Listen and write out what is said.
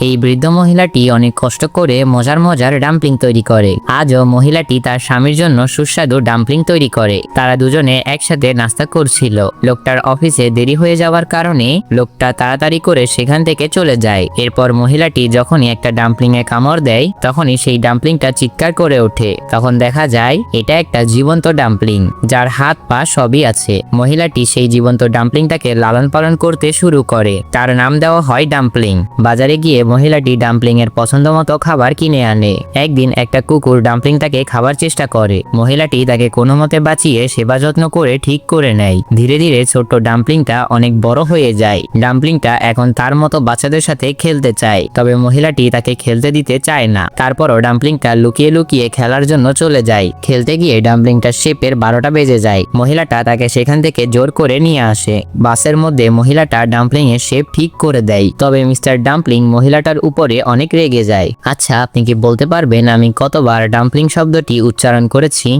এই বৃদ্ধ মহিলাটি অনেক কষ্ট করে মজার মজার ডাম্পলিং তৈরি করে। আজও মহিলাটি তার স্বামীর জন্য সুস্বাদু ডাম্পলিং তৈরি করে। তারা দুজনে একসাথে নাস্তা করছিল। লোকটার অফিসে দেরি হয়ে যাওয়ার কারণে লোকটা তাড়াতাড়ি করে সেখান থেকে চলে যায়। এরপর মহিলাটি যখনই একটা ডাম্পলিং এ কামড় দেয় তখনই সেই ডাম্পলিংটা চিৎকার করে ওঠে। তখন দেখা যায় এটা একটা জীবন্ত ডাম্পলিং, যার হাত পা সবই আছে। মহিলাটি সেই জীবন্ত ডাম্পলিংটাকে লালন পালন করতে শুরু করে। তার নাম দেওয়া হয় ডাম্পলিং। বাজারে গিয়ে মহিলাটি ডাম্পলিং এর পছন্দ মতো খাবার কিনে আনে। একদিন একটা কুকুর ডাম্পলিংটাকে খাবার চেষ্টা করে। মহিলাটি তাকে কোনো মতে বাঁচিয়ে সেবা যত্ন করে ঠিক করে নেয়। ধীরে ধীরে ছোট্ট ডাম্পলিংটা অনেক বড় হয়ে যায়। ডাম্পলিংটা এখন তার মতো বাচ্চাদের সাথে খেলতে চায়, তবে মহিলাটি তাকে খেলতে দিতে চায় না। তারপরও ডাম্পলিংটা লুকিয়ে লুকিয়ে খেলার জন্য চলে যায়। খেলতে গিয়ে ডাম্পলিংটার শেপের 12টা বেজে যায়। মহিলাটা তাকে সেখান থেকে জোর করে নিয়ে আসে। বাসের মধ্যে মহিলাটা ডাম্পলিং এর শেপ ঠিক করে দেয়, তবে মিস্টার ডাম্পলিং মহিলাটার উপরে অনেক রেগে যায়। আচ্ছা, আপনি কি বলতে পারবেন আমি কতবার ডাম্পলিং শব্দটি উচ্চারণ করেছি?